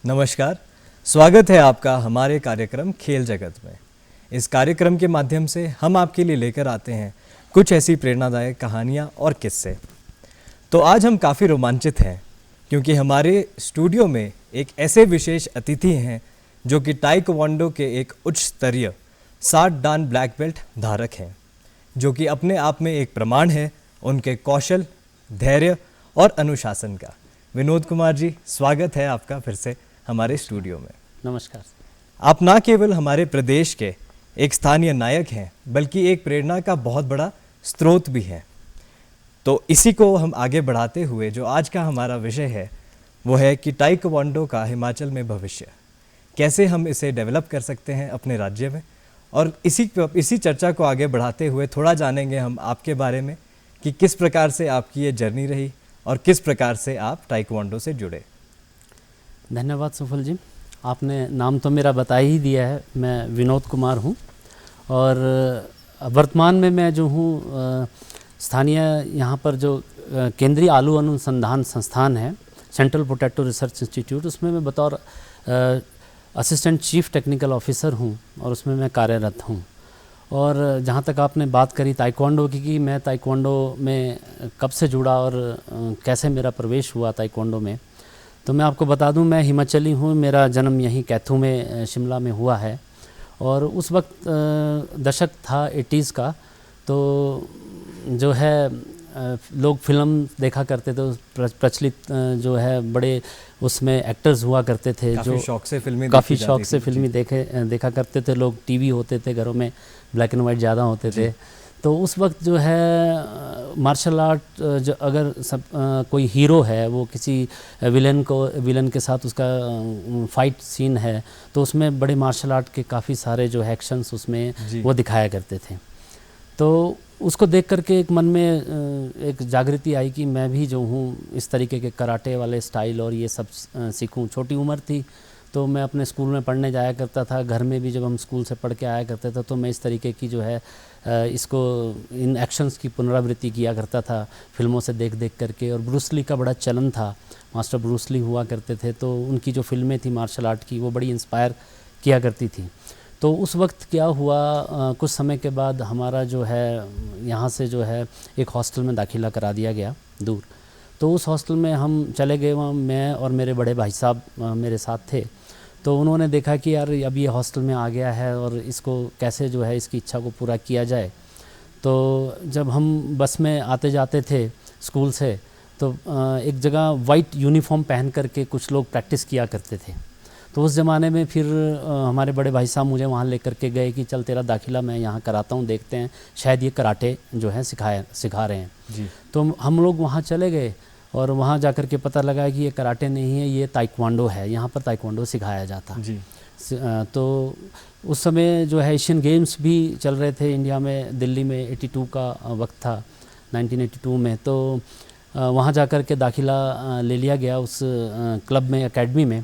नमस्कार, स्वागत है आपका हमारे कार्यक्रम खेल जगत में। इस कार्यक्रम के माध्यम से हम आपके लिए लेकर आते हैं कुछ ऐसी प्रेरणादायक कहानियाँ और किस्से। तो आज हम काफ़ी रोमांचित हैं क्योंकि हमारे स्टूडियो में एक ऐसे विशेष अतिथि हैं जो कि ताइक्वांडो के एक उच्च स्तरीय 60 डान ब्लैक बेल्ट धारक हैं, जो कि अपने आप में एक प्रमाण है उनके कौशल, धैर्य और अनुशासन का। विनोद कुमार जी, स्वागत है आपका फिर से हमारे स्टूडियो में। नमस्कार। आप ना केवल हमारे प्रदेश के एक स्थानीय नायक हैं बल्कि एक प्रेरणा का बहुत बड़ा स्रोत भी हैं। तो इसी को हम आगे बढ़ाते हुए जो आज का हमारा विषय है वो है कि ताइक्वांडो का हिमाचल में भविष्य, कैसे हम इसे डेवलप कर सकते हैं अपने राज्य में। और इसी चर्चा को आगे बढ़ाते हुए थोड़ा जानेंगे हम आपके बारे में कि किस प्रकार से आपकी ये जर्नी रही और किस प्रकार से आप ताइक्वांडो से जुड़े। धन्यवाद सुफल जी, आपने नाम तो मेरा बता ही दिया है। मैं विनोद कुमार हूँ और वर्तमान में मैं जो हूँ स्थानीय यहाँ पर जो केंद्रीय आलू अनुसंधान संस्थान है, सेंट्रल पोटैटो रिसर्च इंस्टीट्यूट, उसमें मैं बतौर असिस्टेंट चीफ टेक्निकल ऑफिसर हूँ और उसमें मैं कार्यरत हूँ। और जहाँ तक आपने बात करी ताइक्वांडो की कि मैं ताइक्वांडो में कब से जुड़ा और कैसे मेरा प्रवेश हुआ ताइक्वांडो में, तो मैं आपको बता दूं मैं हिमाचली हूँ। मेरा जन्म यहीं कैथू में शिमला में हुआ है और उस वक्त दशक था 80s का। तो जो है लोग फिल्म देखा करते थे, प्रचलित जो है बड़े उसमें एक्टर्स हुआ करते थे, जो काफ़ी शौक से फिल्में देखा करते थे लोग। टीवी होते थे घरों में, ब्लैक एंड वाइट ज़्यादा होते थे। तो उस वक्त जो है मार्शल आर्ट जो अगर कोई हीरो है वो किसी विलन के साथ उसका फाइट सीन है तो उसमें बड़े मार्शल आर्ट के काफ़ी सारे जो एक्शंस उसमें वो दिखाया करते थे। तो उसको देख करके एक मन में एक जागृति आई कि मैं भी जो हूँ इस तरीके के कराटे वाले स्टाइल और ये सब सीखूँ। छोटी उम्र थी तो मैं अपने स्कूल में पढ़ने जाया करता था, घर में भी जब हम स्कूल से पढ़ के आया करते थे तो मैं इस तरीके की जो है इसको इन एक्शंस की पुनरावृत्ति किया करता था फिल्मों से देख करके। और ब्रूस ली का बड़ा चलन था, मास्टर ब्रूस ली हुआ करते थे, तो उनकी जो फिल्में थी मार्शल आर्ट की वो बड़ी इंस्पायर किया करती थी। तो उस वक्त क्या हुआ, कुछ समय के बाद हमारा जो है यहाँ से जो है एक हॉस्टल में दाखिला करा दिया गया दूर। तो उस हॉस्टल में हम चले गए, वहाँ मैं और मेरे बड़े भाई साहब मेरे साथ थे। तो उन्होंने देखा कि यार अब ये हॉस्टल में आ गया है और इसको कैसे जो है इसकी इच्छा को पूरा किया जाए। तो जब हम बस में आते जाते थे स्कूल से तो एक जगह वाइट यूनिफॉर्म पहन करके कुछ लोग प्रैक्टिस किया करते थे। तो उस ज़माने में फिर हमारे बड़े भाई साहब मुझे वहाँ लेकर के गए कि चल तेरा दाखिला मैं यहाँ कराता हूँ, देखते हैं शायद ये कराटे जो है सिखा रहे हैं जी। तो हम लोग वहाँ चले गए और वहाँ जाकर के पता लगा कि ये कराटे नहीं है, ये ताइक्वांडो है। यहाँ पर ताइक्वांडो सिखाया जाता जी। तो उस समय जो है एशियन गेम्स भी चल रहे थे इंडिया में, दिल्ली में 82 का वक्त था, 1982 में। तो वहाँ जाकर के दाखिला ले लिया गया उस क्लब में, एकेडमी में।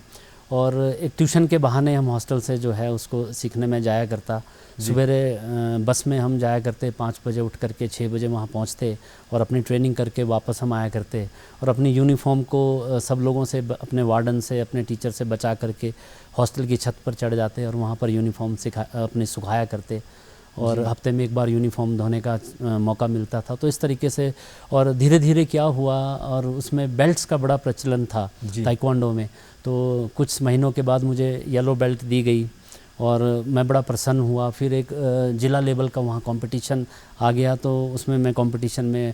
और एक ट्यूशन के बहाने हम हॉस्टल से जो है उसको सीखने में जाया करता। सवेरे बस में हम जाया करते, 5 बजे उठ करके 6 बजे वहाँ पहुँचते और अपनी ट्रेनिंग करके वापस हम आया करते। और अपनी यूनिफॉर्म को सब लोगों से, अपने वार्डन से, अपने टीचर से बचा करके हॉस्टल की छत पर चढ़ जाते और वहाँ पर यूनिफॉर्म अपनी सुखाया करते। और हफ्ते में एक बार यूनिफॉर्म धोने का मौका मिलता था। तो इस तरीके से और धीरे धीरे क्या हुआ, और उसमें बेल्ट्स का बड़ा प्रचलन था ताइक्वांडो में। तो कुछ महीनों के बाद मुझे येलो बेल्ट दी गई और मैं बड़ा प्रसन्न हुआ। फिर एक ज़िला लेवल का वहाँ कंपटीशन आ गया, तो उसमें मैं कंपटीशन में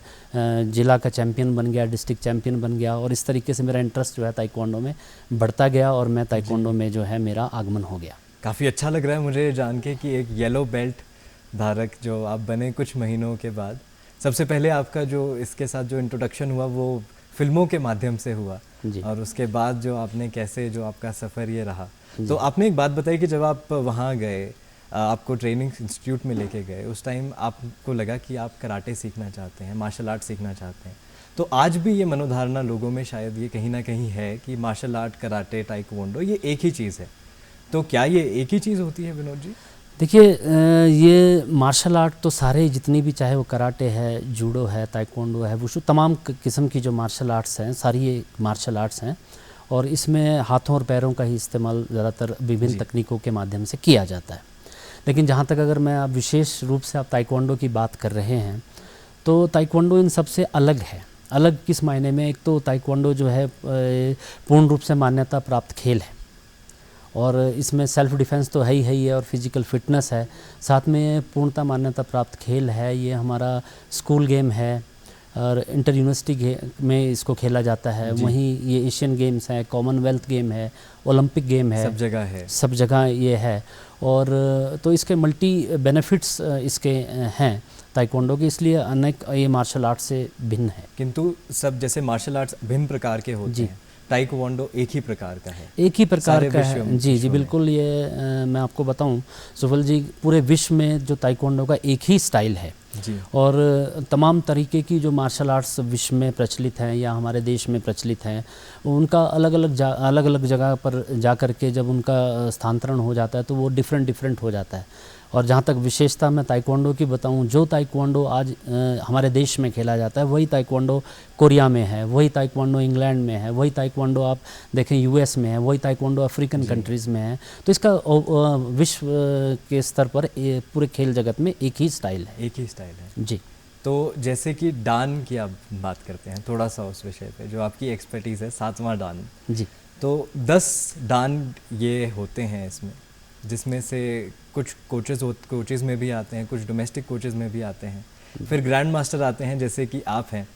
ज़िला का चैम्पियन बन गया, डिस्ट्रिक्ट चैम्पियन बन गया। और इस तरीके से मेरा इंटरेस्ट जो है ताइक्वांडो में बढ़ता गया और मैं ताइक्वांडो में जो है मेरा आगमन हो गया। काफ़ी अच्छा लग रहा है मुझे जान के कि एक येलो बेल्ट धारक जो आप बने कुछ महीनों के बाद। सबसे पहले आपका जो इसके साथ जो इंट्रोडक्शन हुआ वो फिल्मों के माध्यम से हुआ और उसके बाद जो आपने कैसे जो आपका सफ़र ये रहा। तो आपने एक बात बताई कि जब आप वहाँ गए, आपको ट्रेनिंग इंस्टीट्यूट में लेके गए, उस टाइम आपको लगा कि आप कराटे सीखना चाहते हैं, मार्शल आर्ट सीखना चाहते हैं। तो आज भी ये मनोधारणा लोगों में शायद ये कहीं ना कहीं है कि मार्शल आर्ट, कराटे, ताइक्वांडो ये एक ही चीज़ है। तो क्या ये एक ही चीज़ होती है विनोद जी? देखिए, ये मार्शल आर्ट तो सारे जितनी भी, चाहे वो कराटे है, जूडो है, ताइक्वांडो है, वुशु, तमाम किस्म की जो मार्शल आर्ट्स हैं सारी ये मार्शल आर्ट्स हैं। और इसमें हाथों और पैरों का ही इस्तेमाल ज़्यादातर विभिन्न तकनीकों के माध्यम से किया जाता है। लेकिन जहाँ तक अगर मैं आप विशेष रूप से आप ताइक्वांडो की बात कर रहे हैं, तो ताइक्वांडो इन सबसे अलग है। अलग किस मायने में? एक तो ताइक्वांडो जो है पूर्ण रूप से मान्यता प्राप्त खेल है, और इसमें सेल्फ डिफेंस तो है ही है, और फिजिकल फिटनेस है, साथ में पूर्णता मान्यता प्राप्त खेल है। ये हमारा स्कूल गेम है और इंटर यूनिवर्सिटी में इसको खेला जाता है। वहीं ये एशियन गेम्स है, कॉमनवेल्थ गेम है, ओलंपिक गेम है, सब जगह ये है। और तो इसके मल्टी बेनिफिट्स इसके हैं ताइक्वांडो के, इसलिए अनेक ये मार्शल आर्ट से भिन्न है। किंतु सब जैसे मार्शल आर्ट्स भिन्न प्रकार के होते हैं, ताइक्वांडो एक ही प्रकार का है, एक ही प्रकार का है। जी बिल्कुल। ये मैं आपको बताऊं सुफल जी, पूरे विश्व में जो ताइक्वांडो का एक ही स्टाइल है जी। और तमाम तरीके की जो मार्शल आर्ट्स विश्व में प्रचलित हैं या हमारे देश में प्रचलित हैं, उनका अलग अलग जगह पर जा कर के जब उनका स्थानांतरण हो जाता है तो वो डिफरेंट हो जाता है। और जहाँ तक विशेषता मैं ताइक्वांडो की बताऊं, जो ताइक्वांडो आज हमारे देश में खेला जाता है वही ताइक्वांडो कोरिया में है, वही ताइक्वांडो इंग्लैंड में है, वही ताइक्वांडो आप देखें यूएस में है, वही ताइक्वांडो अफ्रीकन कंट्रीज़ में है। तो इसका विश्व के स्तर पर पूरे खेल जगत में एक ही स्टाइल है। जी। तो जैसे कि डान की आप बात करते हैं, थोड़ा सा उस विषय पे जो आपकी एक्सपर्टीज़ है, 7वां डान। जी। तो 10 डान ये होते हैं इसमें, जिसमें से कुछ कोचेज़ में भी आते हैं, कुछ डोमेस्टिक कोचेज़ में भी आते हैं, फिर ग्रैंड मास्टर आते हैं जैसे कि आप हैं।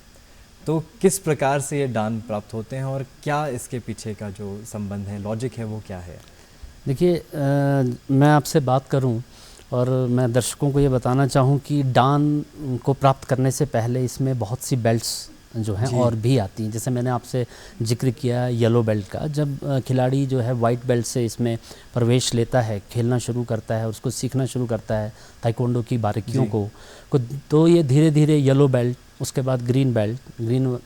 तो किस प्रकार से ये डान प्राप्त होते हैं और क्या इसके पीछे का जो संबंध है, लॉजिक है, वो क्या है? देखिए, मैं आपसे बात करूं और मैं दर्शकों को ये बताना चाहूं कि डान को प्राप्त करने से पहले इसमें बहुत सी बेल्ट्स जो हैं और भी आती हैं। जैसे मैंने आपसे जिक्र किया येलो बेल्ट का, जब खिलाड़ी जो है वाइट बेल्ट से इसमें प्रवेश लेता है, खेलना शुरू करता है, उसको सीखना शुरू करता है ताइक्वांडो की बारीकियों को, तो ये धीरे धीरे येलो बेल्ट, उसके बाद ग्रीन बेल्ट,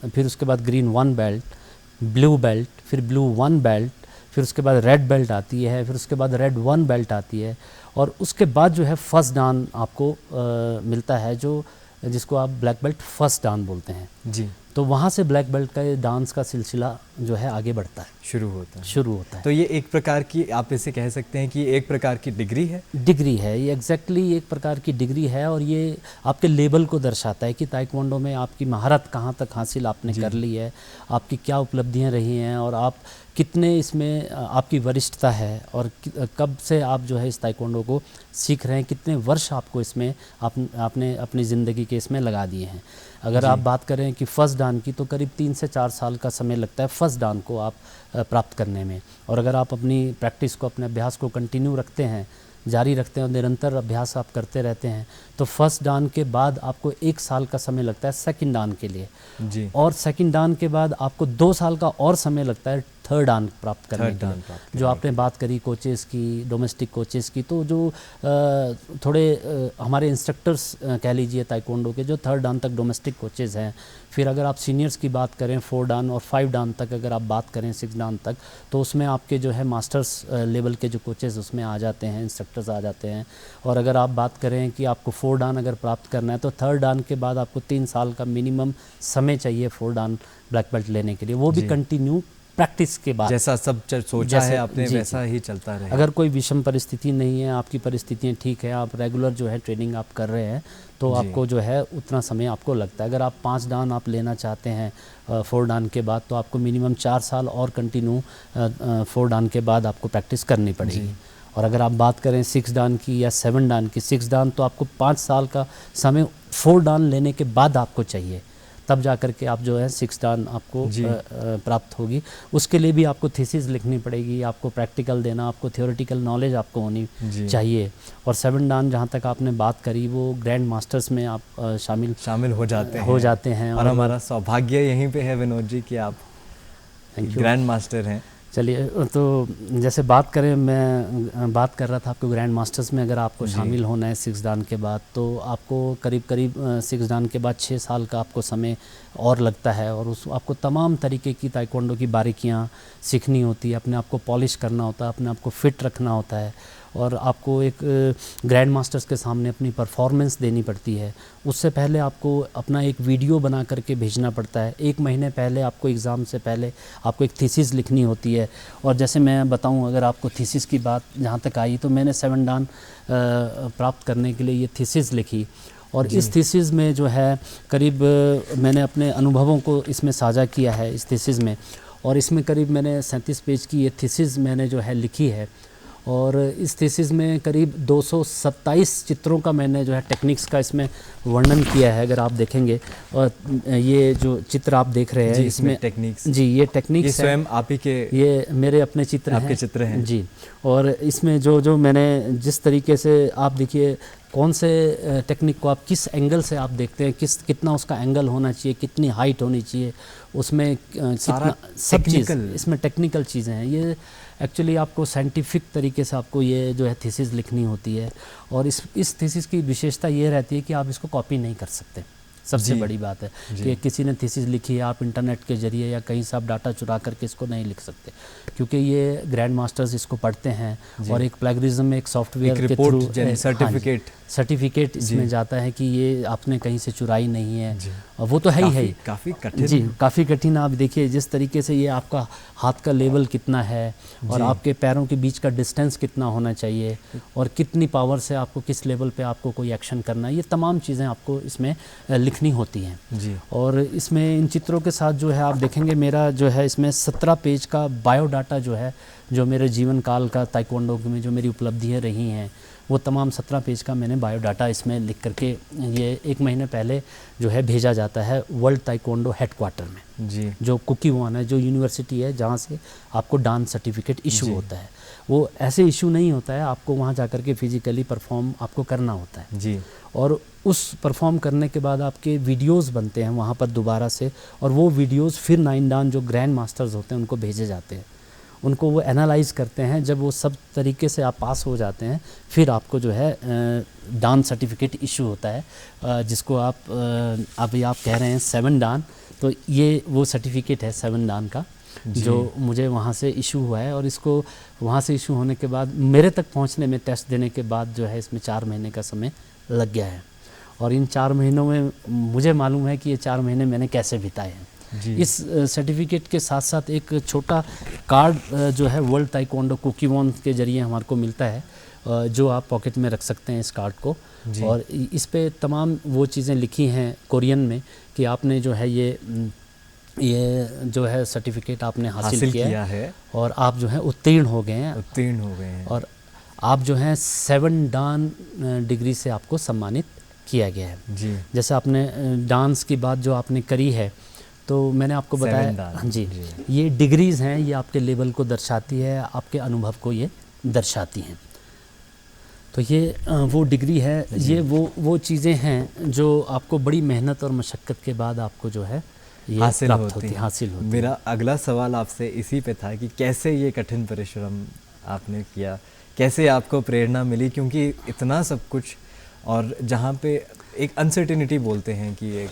फिर उसके बाद ग्रीन 1 बेल्ट, ब्लू बेल्ट, फिर ब्लू 1 बेल्ट, फिर उसके बाद रेड बेल्ट आती है, फिर उसके बाद रेड 1 बेल्ट आती है, और उसके बाद जो है फर्स्ट डान आपको मिलता है, जो जिसको आप ब्लैक बेल्ट फर्स्ट डान बोलते हैं। जी। तो वहाँ से ब्लैक बेल्ट का डांस का सिलसिला जो है आगे बढ़ता है, शुरू होता है। तो ये एक प्रकार की, आप इसे कह सकते हैं कि एक प्रकार की डिग्री है। ये एग्जैक्टली एक प्रकार की डिग्री है, और ये आपके लेवल को दर्शाता है कि ताइक्वांडो में आपकी महारत कहाँ तक हासिल आपने कर ली है, आपकी क्या उपलब्धियाँ रही हैं, और आप कितने इसमें आपकी वरिष्ठता है, और कब से आप जो है इस ताइक्वांडो को सीख रहे हैं, कितने वर्ष आपको इसमें आपने अपनी ज़िंदगी के इसमें लगा दिए हैं। अगर आप बात करें कि फ़र्स्ट डान की, तो करीब 3 से 4 साल का समय लगता है फ़र्स्ट डान को आप प्राप्त करने में। और अगर आप अपनी प्रैक्टिस को, अपने अभ्यास को कंटिन्यू रखते हैं, जारी रखते हैं और निरंतर अभ्यास आप करते रहते हैं, तो फर्स्ट डान के बाद आपको 1 साल का समय लगता है सेकंड डान के लिए जी। और सेकंड डान के बाद आपको 2 साल का और समय लगता है थर्ड डान प्राप्त करने के लिए। जो आपने बात करी कोचेज़ की, डोमेस्टिक कोचेज़ की, तो जो थोड़े हमारे इंस्ट्रक्टर्स कह लीजिए ताइक्वांडो के, जो थर्ड डान तक डोमेस्टिक कोचेज़ हैं। फिर अगर आप सीनियर्स की बात करें 4 डान और 5 डान तक, अगर आप बात करें 6 डान तक, तो उसमें आपके जो है मास्टर्स लेवल के जो कोचेज़ उसमें आ जाते हैं, इंस्ट्रक्टर्स आ जाते हैं। और अगर आप बात करें कि आपको 4 डान अगर प्राप्त करना है, तो थर्ड डान के बाद आपको 3 साल का मिनिमम समय चाहिए 4 डान ब्लैक बेल्ट लेने के लिए, वो भी कंटिन्यू प्रैक्टिस के बाद। जैसा सब सोचा है आपने वैसा ही चलता रहे। अगर कोई विषम परिस्थिति नहीं है, आपकी परिस्थितियाँ ठीक है, आप रेगुलर जो है ट्रेनिंग आप कर रहे हैं, तो आपको जो है उतना समय आपको लगता है। अगर आप 5 डान आप लेना चाहते हैं 4 डान के बाद, तो आपको मिनिमम 4 साल और कंटिन्यू 4 डान के बाद आपको प्रैक्टिस करनी पड़ेगी। और अगर आप बात करें 6 डान की या 7 डान की, 6 डान तो आपको 5 साल का समय 4 डान लेने के बाद आपको चाहिए, तब जा कर के आप जो है 6 डान आपको प्राप्त होगी। उसके लिए भी आपको थीसिस लिखनी पड़ेगी, आपको प्रैक्टिकल देना, आपको थियोरेटिकल नॉलेज आपको होनी चाहिए। और 7 डान जहाँ तक आपने बात करी, वो ग्रैंड मास्टर्स में आप शामिल हो जाते हैं। और हमारा सौभाग्य यहीं पे है विनोद जी कि आप ग्रैंड मास्टर हैं। चलिए, तो जैसे बात करें, मैं बात कर रहा था आपको ग्रैंड मास्टर्स में अगर आपको शामिल होना है 6 डान के बाद, तो आपको करीब करीब 6 डान के बाद 6 साल का आपको समय और लगता है, और उस आपको तमाम तरीके की ताइक्वांडो की बारीकियां सीखनी होती है, अपने आप को पॉलिश करना होता है, अपने आप को फिट रखना होता है, और आपको एक ग्रैंड मास्टर्स के सामने अपनी परफॉर्मेंस देनी पड़ती है। उससे पहले आपको अपना एक वीडियो बना करके भेजना पड़ता है। 1 महीने पहले आपको एग्ज़ाम से पहले आपको एक थीसिस लिखनी होती है। और जैसे मैं बताऊं, अगर आपको थीसिस की बात जहाँ तक आई, तो मैंने 7 डान प्राप्त करने के लिए ये थीसिस लिखी, और इस थीसिस में जो है करीब मैंने अपने अनुभवों को इसमें साझा किया है इस थीसिस में, और इसमें करीब मैंने 37 पेज की ये थीसिस मैंने जो है लिखी है। और इस थीसिस में करीब 227 चित्रों का मैंने जो है टेक्निक्स का इसमें वर्णन किया है। अगर आप देखेंगे, और ये जो चित्र आप देख रहे हैं इसमें टेक्निक्स, जी ये टेक्निक्स ये स्वयं आप ही के, ये मेरे अपने चित्र हैं, आपके चित्र हैं जी। और इसमें जो मैंने जिस तरीके से, आप देखिए कौन से टेक्निक को आप किस एंगल से आप देखते हैं, कितना उसका एंगल होना चाहिए, कितनी हाइट होनी चाहिए, उसमें कितना सब चीज़ इसमें टेक्निकल चीज़ें हैं। ये एक्चुअली आपको साइंटिफिक तरीके से आपको ये जो है थीसिस लिखनी होती है, और इस थीसिस की विशेषता ये रहती है कि आप इसको कॉपी नहीं कर सकते। सबसे बड़ी बात है कि किसी ने थीसिस लिखी है, आप इंटरनेट के जरिए या कहीं से आप डाटा चुरा करके इसको नहीं लिख सकते, क्योंकि ये ग्रैंड मास्टर्स इसको पढ़ते हैं, और एक प्लेगरिज्म एक सॉफ्टवेयर के थ्रू सर्टिफिकेट इसमें जाता है कि ये आपने कहीं से चुराई नहीं है, और वो तो है ही है। काफ़ी कठिन जी, काफ़ी कठिन। आप देखिए जिस तरीके से ये आपका हाथ का लेवल कितना है, और आपके पैरों के बीच का डिस्टेंस कितना होना चाहिए, और कितनी पावर से आपको किस लेवल पे आपको कोई एक्शन करना है, ये तमाम चीज़ें आपको इसमें लिखनी होती हैं जी। और इसमें इन चित्रों के साथ जो है आप देखेंगे, मेरा जो है इसमें 17 पेज का बायोडाटा जो है, जो मेरे जीवन काल का ताइक्वांडो में जो मेरी उपलब्धियाँ रही हैं, वो तमाम 17 पेज का मैंने बायोडाटा इसमें लिख करके ये 1 महीने पहले जो है भेजा जाता है वर्ल्ड ताइक्वांडो हेडक्वार्टर में जी, जो कुकीवन है, जो यूनिवर्सिटी है जहाँ से आपको डांस सर्टिफिकेट इशू होता है। वो ऐसे इशू नहीं होता है, आपको वहाँ जाकर के फिजिकली परफॉर्म आपको करना होता है जी। और उस परफॉर्म करने के बाद आपके वीडियोस बनते हैं वहाँ पर दोबारा से, और वो वीडियोस फिर 9 डान जो ग्रैंड मास्टर्स होते हैं उनको भेजे जाते हैं, उनको वो एनालाइज करते हैं। जब वो सब तरीके से आप पास हो जाते हैं, फिर आपको जो है डांस सर्टिफिकेट इशू होता है, जिसको आप अभी आप कह रहे हैं 7 डान, तो ये वो सर्टिफिकेट है 7 डान का, जो मुझे वहाँ से इशू हुआ है। और इसको वहाँ से इशू होने के बाद मेरे तक पहुँचने में, टेस्ट देने के बाद जो है इसमें 4 महीने का समय लग गया है। और इन 4 महीनों में मुझे मालूम है कि ये 4 महीने मैंने कैसे बिताए हैं। इस सर्टिफिकेट के साथ साथ एक छोटा कार्ड जो है वर्ल्ड ताइक्वांडो कुकीवन के जरिए हमारे को मिलता है, जो आप पॉकेट में रख सकते हैं इस कार्ड को। और इस पे तमाम वो चीज़ें लिखी हैं कोरियन में कि आपने जो है ये जो है सर्टिफिकेट आपने हासिल किया है, और आप जो है उत्तीर्ण हो गए हैं, और आप जो हैं 7 डान डिग्री से आपको सम्मानित किया गया है जी। जैसे आपने डांस की बात जो आपने करी है, तो मैंने आपको बताया जी, ये डिग्रीज़ हैं, ये आपके लेवल को दर्शाती है, आपके अनुभव को ये दर्शाती हैं। तो ये वो डिग्री है, ये वो चीज़ें हैं जो आपको बड़ी मेहनत और मशक्क़त के बाद आपको जो है ये हासिल होती है। मेरा अगला सवाल आपसे इसी पे था कि कैसे ये कठिन परिश्रम आपने किया, कैसे आपको प्रेरणा मिली, क्योंकि इतना सब कुछ, और जहाँ पे एक अनसर्टेनिटी बोलते हैं कि एक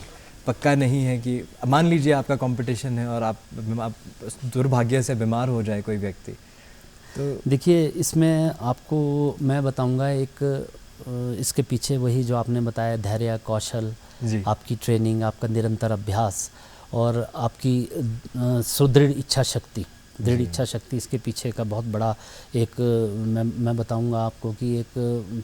पक्का नहीं है कि मान लीजिए आपका कंपटीशन है और आप दुर्भाग्य से बीमार हो जाए कोई व्यक्ति, तो देखिए इसमें आपको मैं बताऊंगा एक इसके पीछे वही जो आपने बताया, धैर्य, कौशल, आपकी ट्रेनिंग, आपका निरंतर अभ्यास, और आपकी सुदृढ़ इच्छा शक्ति, दृढ़ इच्छा शक्ति इसके पीछे का बहुत बड़ा एक मैं बताऊंगा आपको कि एक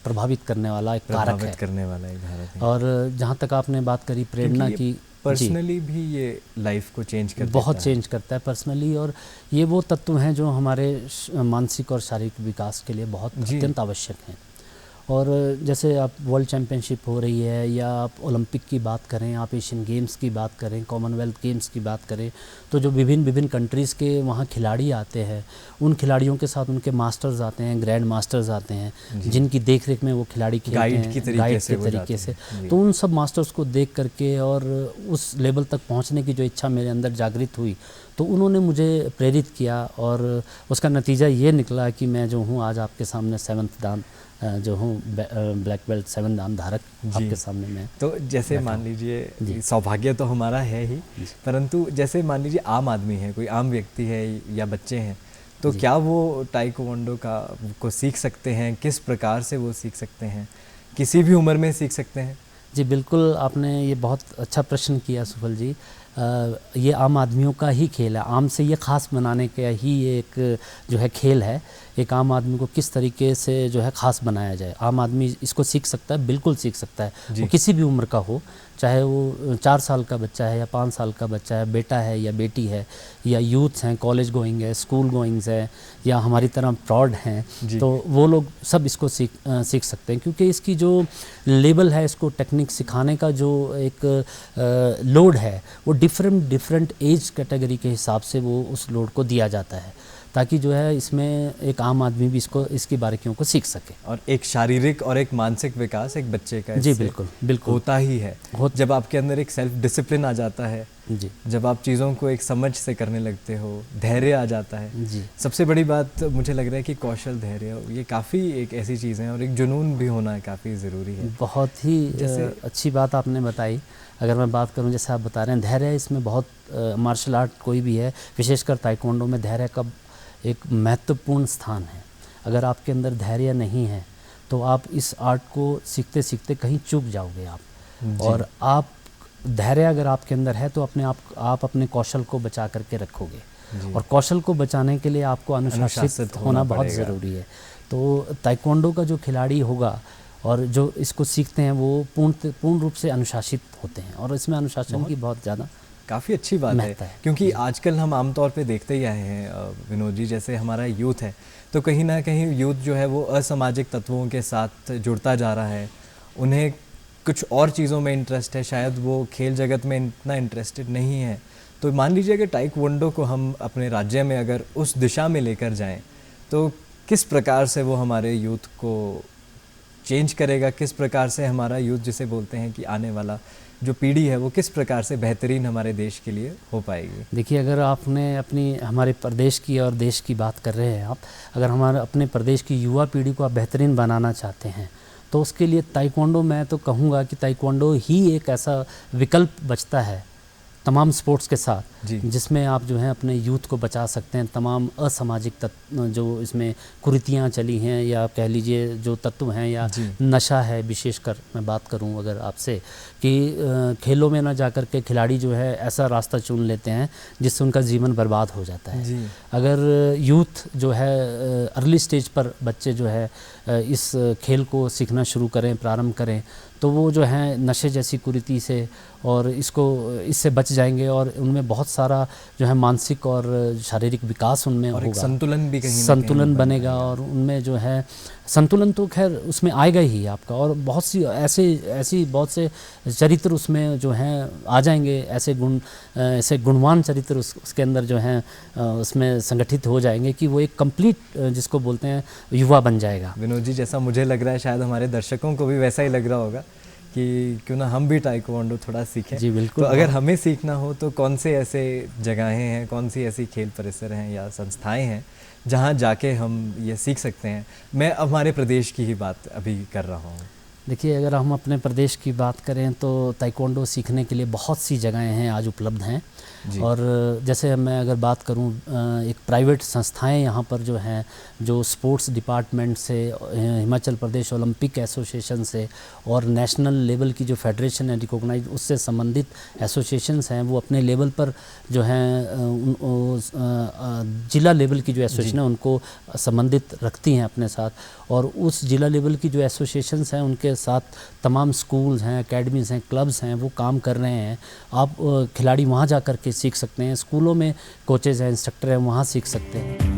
प्रभावित करने वाला एक कारक है। और जहाँ तक आपने बात करी प्रेरणा की, पर्सनली भी ये लाइफ को चेंज करता है, बहुत चेंज करता है पर्सनली, और ये वो तत्व हैं जो हमारे मानसिक और शारीरिक विकास के लिए बहुत अत्यंत आवश्यक हैं। और जैसे आप वर्ल्ड चैम्पियनशिप हो रही है, या आप ओलंपिक की बात करें, आप एशियन गेम्स की बात करें, कॉमनवेल्थ गेम्स की बात करें, तो जो विभिन्न कंट्रीज़ के वहाँ खिलाड़ी आते हैं, उन खिलाड़ियों के साथ उनके मास्टर्स आते हैं, ग्रैंड मास्टर्स आते हैं, जिनकी देख रेख में वो खिलाड़ी खेलते हैं गाइड के तरीके से। तो उन सब मास्टर्स को देख करके और उस लेवल तक पहुँचने की जो इच्छा मेरे अंदर जागृत हुई, तो उन्होंने मुझे प्रेरित किया और उसका नतीजा ये निकला कि मैं जो हूँ आज आपके सामने 7th दान जो हूँ ब्लैक बेल्ट 7 दान धारक आपके सामने मैं। तो जैसे मान लीजिए सौभाग्य तो हमारा है ही, परंतु जैसे मान लीजिए आम आदमी है, कोई आम व्यक्ति है या बच्चे हैं, तो क्या वो ताइक्वांडो को सीख सकते हैं? किस प्रकार से वो सीख सकते हैं? किसी भी उम्र में सीख सकते हैं? जी बिल्कुल, आपने ये बहुत अच्छा प्रश्न किया सुफल जी। ये आम आदमियों का ही खेल है, आम से ये ख़ास बनाने का ही एक जो है खेल है। एक आम आदमी को किस तरीके से जो है ख़ास बनाया जाए, आम आदमी इसको सीख सकता है, बिल्कुल सीख सकता है। वो किसी भी उम्र का हो, चाहे वो 4 साल का बच्चा है या 5 साल का बच्चा है, बेटा है या बेटी है, या यूथ हैं, कॉलेज गोइंग है, स्कूल गोइंग्स है, या हमारी तरह प्रौढ़ हैं, तो वो लोग सब इसको सीख सकते हैं। क्योंकि इसकी जो लेवल है, इसको टेक्निक सिखाने का जो एक लोड है, वो डिफरेंट एज कैटेगरी के हिसाब से वो उस लोड को दिया जाता है, ताकि जो है इसमें एक आम आदमी भी इसकी बारीकियों को सीख सके। और एक शारीरिक और एक मानसिक विकास एक बच्चे का जी बिल्कुल होता ही है। जब आपके अंदर एक सेल्फ डिसिप्लिन आ जाता है, जी, जब आप चीज़ों को एक समझ से करने लगते हो, धैर्य आ जाता है। जी, सबसे बड़ी बात मुझे लग रहा है कि कौशल, धैर्य, ये काफ़ी एक ऐसी चीज़ है, और एक जुनून भी होना काफ़ी ज़रूरी है। बहुत ही अच्छी बात आपने बताई। अगर मैं बात करूं, जैसे आप बता रहे हैं, धैर्य इसमें बहुत मार्शल आर्ट कोई भी है, विशेषकर ताइक्वांडो में धैर्य का एक महत्वपूर्ण स्थान है। अगर आपके अंदर धैर्य नहीं है तो आप इस आर्ट को सीखते सीखते कहीं चूक जाओगे आप। और आप धैर्य अगर आपके अंदर है तो आप अपने कौशल को बचा करके रखोगे, और कौशल को बचाने के लिए आपको अनुशासित होना बहुत ज़रूरी है। तो ताइक्वांडो का जो खिलाड़ी होगा और जो इसको सीखते हैं, वो पूर्ण रूप से अनुशासित होते हैं, और इसमें अनुशासन की बहुत ज़्यादा काफ़ी अच्छी बात है। क्योंकि आजकल हम आमतौर पे देखते ही आए हैं विनोद जी, जैसे हमारा यूथ है, तो कहीं ना कहीं यूथ जो है वो असामाजिक तत्वों के साथ जुड़ता जा रहा है। उन्हें कुछ और चीज़ों में इंटरेस्ट है, शायद वो खेल जगत में इतना इंटरेस्टेड नहीं है। तो मान लीजिए कि ताइक्वांडो को हम अपने राज्य में अगर उस दिशा में लेकर जाएं, तो किस प्रकार से वो हमारे यूथ को चेंज करेगा? किस प्रकार से हमारा यूथ, जिसे बोलते हैं कि आने वाला जो पीढ़ी है, वो किस प्रकार से बेहतरीन हमारे देश के लिए हो पाएगी? देखिए, अगर आपने हमारे प्रदेश की और देश की बात कर रहे हैं आप, अगर हमारे अपने प्रदेश की युवा पीढ़ी को आप बेहतरीन बनाना चाहते हैं, तो उसके लिए ताइक्वांडो, मैं तो कहूँगा कि ताइक्वांडो ही एक ऐसा विकल्प बचता है तमाम स्पोर्ट्स के साथ, जिसमें आप जो है अपने यूथ को बचा सकते हैं। तमाम असामाजिक तत्व जो इसमें कुरीतियाँ चली हैं, या कह लीजिए जो तत्व हैं, या नशा है, विशेषकर मैं बात करूं अगर आपसे, कि खेलों में ना जाकर के खिलाड़ी जो है ऐसा रास्ता चुन लेते हैं जिससे उनका जीवन बर्बाद हो जाता है। अगर यूथ जो है अर्ली स्टेज पर बच्चे जो है इस खेल को सीखना शुरू करें, प्रारंभ करें, तो वो जो है नशे जैसी कुरीति से और इससे बच जाएंगे, और उनमें बहुत सारा जो है मानसिक और शारीरिक विकास उनमें होगा, एक संतुलन भी संतुलन बनेगा, और उनमें जो है संतुलन तो खैर उसमें आएगा ही आपका, और बहुत सी ऐसी बहुत से चरित्र उसमें जो हैं आ जाएंगे, ऐसे गुणवान चरित्र उसके अंदर जो हैं उसमें संगठित हो जाएंगे कि वो एक कंप्लीट जिसको बोलते हैं युवा बन जाएगा। विनोद जी, जैसा मुझे लग रहा है, शायद हमारे दर्शकों को भी वैसा ही लग रहा होगा कि क्यों ना हम भी ताइक्वांडो थोड़ा सीखें। जी बिल्कुल। तो अगर हमें सीखना हो तो कौन से ऐसे जगहें हैं, कौन सी ऐसी खेल परिसर हैं या संस्थाएं हैं जहां जाके हम ये सीख सकते हैं? मैं हमारे प्रदेश की ही बात अभी कर रहा हूँ। देखिए, अगर हम अपने प्रदेश की बात करें तो ताइक्वांडो सीखने के लिए बहुत सी जगहें हैं, आज उपलब्ध हैं। और जैसे मैं अगर बात करूं, एक प्राइवेट संस्थाएं यहाँ पर जो हैं, जो स्पोर्ट्स डिपार्टमेंट से, हिमाचल प्रदेश ओलंपिक एसोसिएशन से, और नेशनल लेवल की जो फेडरेशन है रिकॉग्नाइज, उससे संबंधित एसोसिएशंस हैं, वो अपने लेवल पर जो हैं जिला लेवल की जो एसोसिएशन है उनको संबंधित रखती हैं अपने साथ, और उस जिला लेवल की जो एसोसिएशंस हैं उनके साथ तमाम स्कूल्स हैं, एकेडमीज़ हैं, क्लब्स हैं, वो काम कर रहे हैं। आप खिलाड़ी वहाँ जा कर के सीख सकते हैं, स्कूलों में कोचेज़ हैं, इंस्ट्रक्टर हैं, वहाँ सीख सकते हैं।